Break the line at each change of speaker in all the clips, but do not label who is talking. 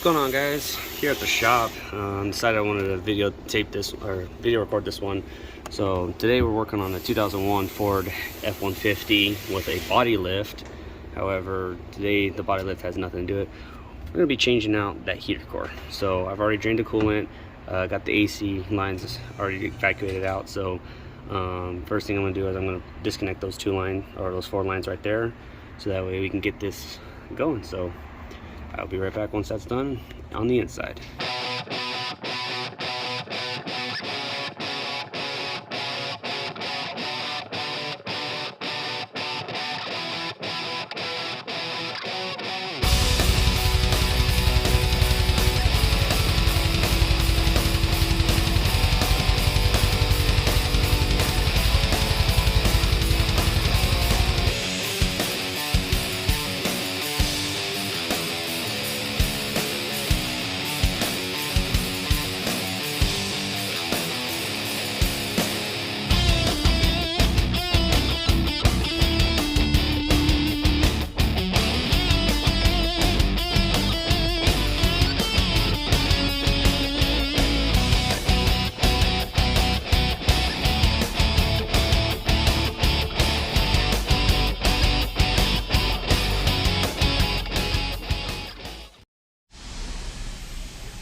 What's going on, guys? Here at the shop, decided I wanted to video record this one. So today we're working on a 2001 Ford F150 with a body lift. However, today the body lift has nothing to do with it. We're going to be changing out that heater core. So I've already drained the coolant, got the AC lines already evacuated out. So first thing I'm going to do is I'm going to disconnect those those 4 lines right there, so that way we can get this going. So I'll be right back once that's done on the inside.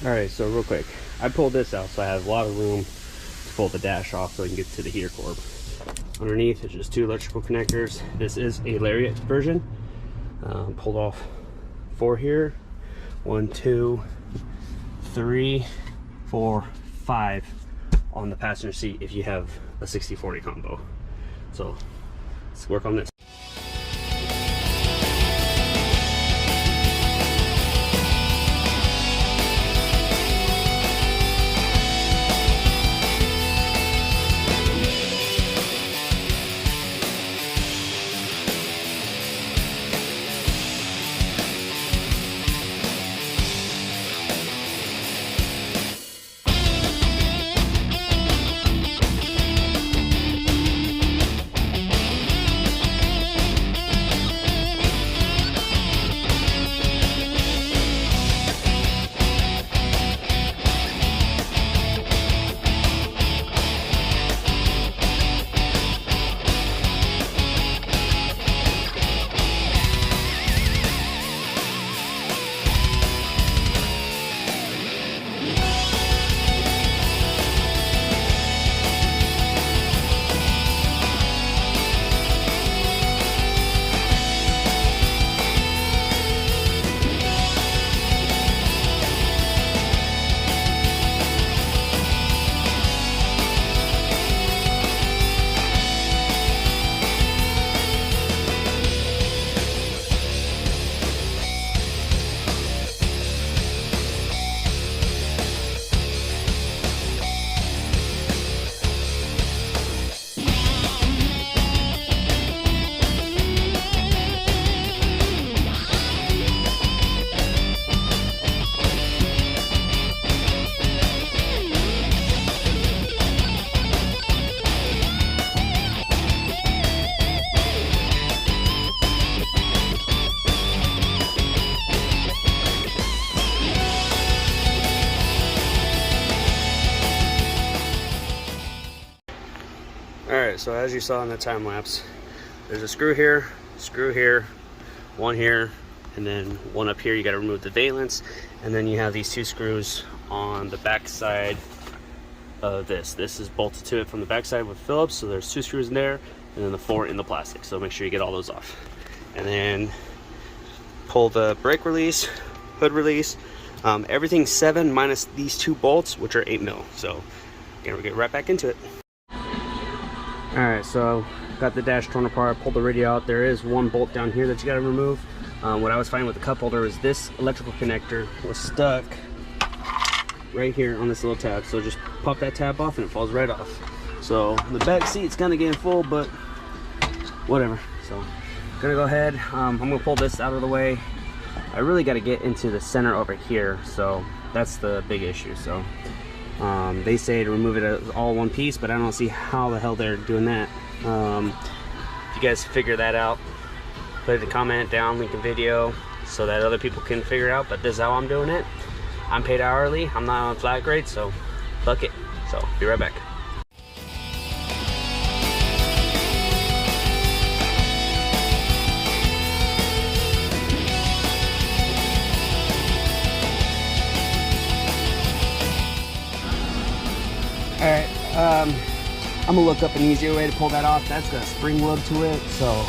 Alright, so real quick, I pulled this out so I have a lot of room to pull the dash off so I can get to the heater core. Underneath is just 2 electrical connectors. This is a lariat version. Pulled off 4 here. 1, 2, 3, 4, 5 on the passenger seat if you have a 60/40 combo. So let's work on this. Alright, so as you saw in the time lapse, there's a screw here, 1 here, and then 1 up here. You got to remove the valence, and then you have these 2 screws on the back side of this. This is bolted to it from the back side with Phillips, so there's 2 screws in there, and then the 4 in the plastic. So make sure you get all those off, and then pull the brake release, hood release. Everything's 7 minus these 2 bolts, which are 8mm. So again, we'll get right back into it. Alright, so got the dash torn apart, pulled the radio out. There is 1 bolt down here that you got to remove. What I was finding with the cup holder is this electrical connector was stuck right here on this little tab. So just pop that tab off and it falls right off. So the back seat's kind of getting full, but whatever. So gonna go ahead, I'm gonna pull this out of the way. I really got to get into the center over here, so that's the big issue. So they say to remove it as all one piece, but I don't see how the hell they're doing that. If you guys figure that out, put a comment down, link a video so that other people can figure it out, but this is how I'm doing it. I'm paid hourly. I'm not on flat grade, so fuck it. So be right back. Alright, I'm gonna look up an easier way to pull that off. That's got a spring load to it, so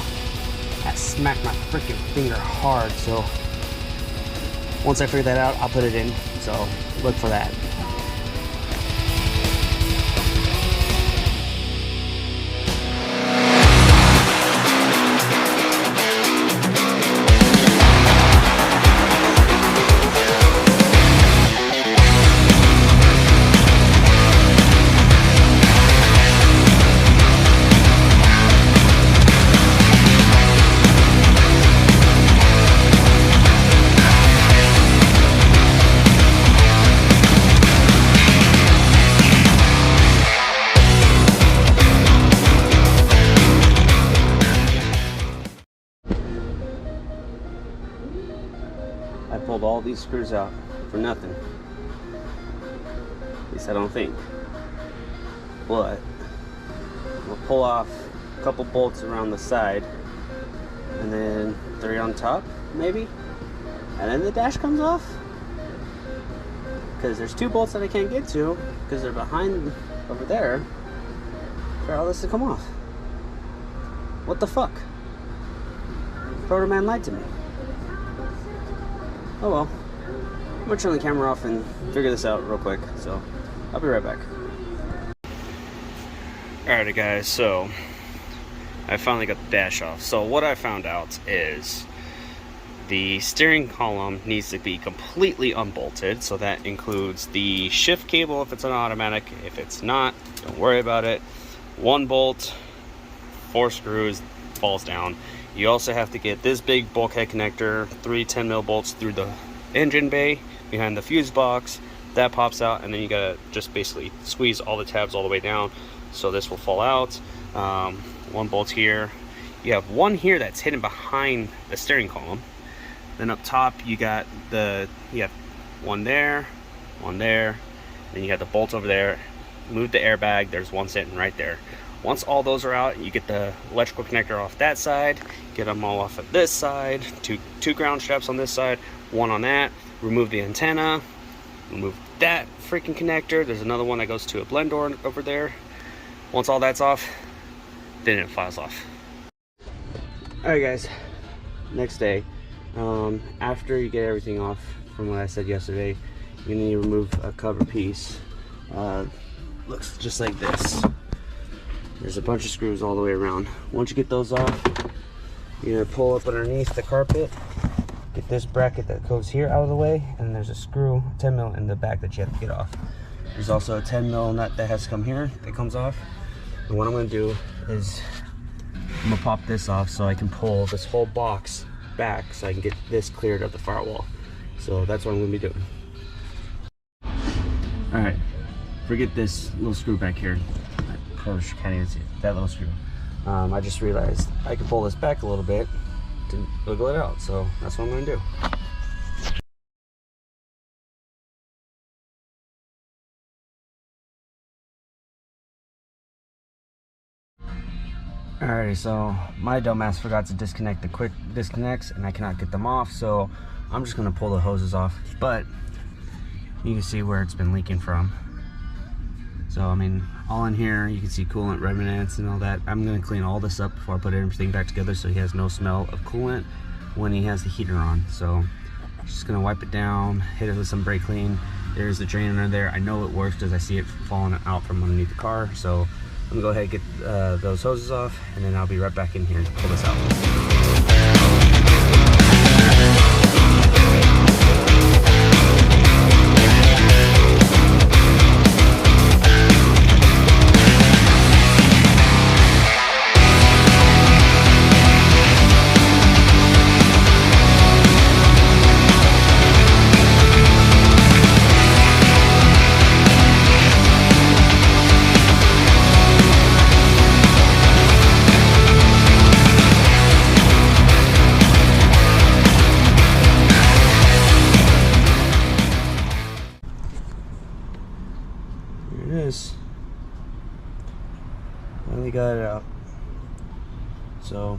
that smacked my freaking finger hard. So once I figure that out, I'll put it in. So look for that. I pulled all these screws out for nothing. At least I don't think. But we'll pull off a couple bolts around the side, and then 3 on top, maybe, and then the dash comes off. Because there's 2 bolts that I can't get to because they're behind over there for all this to come off. What the fuck? Proto-Man lied to me. Oh well. I'm gonna turn the camera off and figure this out real quick, so I'll be right back. Alrighty guys, so I finally got the dash off. So what I found out is the steering column needs to be completely unbolted, so that includes the shift cable if it's an automatic. If it's not, don't worry about it. 1 bolt, 4 screws, falls down. You also have to get this big bulkhead connector, 3 10mm bolts through the engine bay behind the fuse box. That pops out, and then you gotta just basically squeeze all the tabs all the way down so this will fall out. 1 bolt here. You have 1 here that's hidden behind the steering column. Then up top you have 1 there, 1 there, then you got the bolt over there. Move the airbag, there's 1 sitting right there. Once all those are out, you get the electrical connector off that side, get them all off of this side, two ground straps on this side, 1 on that, remove the antenna, remove that freaking connector. There's another one that goes to a blend door over there. Once all that's off, then it files off. Alright guys, next day, after you get everything off from what I said yesterday, you need to remove a cover piece. Looks just like this. There's a bunch of screws all the way around. Once you get those off, you're gonna pull up underneath the carpet, get this bracket that goes here out of the way, and there's a screw, 10mm in the back that you have to get off. There's also a 10mm nut that has to come here, that comes off. And what I'm gonna do is, I'm gonna pop this off so I can pull this whole box back so I can get this cleared of the firewall. So that's what I'm gonna be doing. All right, forget this little screw back here. I probably can't even see it, that little screw. I just realized I can pull this back a little bit to wiggle it out, so that's what I'm gonna do. Alrighty, so my dumbass forgot to disconnect the quick disconnects, and I cannot get them off, so I'm just gonna pull the hoses off. But you can see where it's been leaking from. So I mean, all in here you can see coolant remnants and all that. I'm gonna clean all this up before I put everything back together so he has no smell of coolant when he has the heater on. So just gonna wipe it down, hit it with some brake clean. There's the drain under there. I know it works because I see it falling out from underneath the car. So I'm gonna go ahead and get those hoses off, and then I'll be right back in here to pull this out. finally got it out. So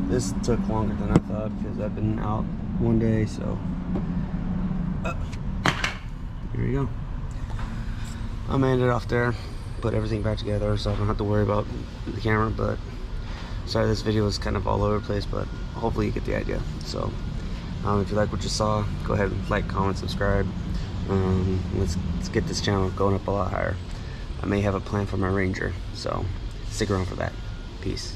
this took longer than I thought because I've been out one day. So here you go. I'm gonna end it off there, put everything back together so I don't have to worry about the camera. But sorry, this video was kind of all over the place, but hopefully you get the idea. So if you like what you saw, go ahead and like, comment, subscribe. Let's get this channel going up a lot higher. I may have a plan for my Ranger, so stick around for that. Peace.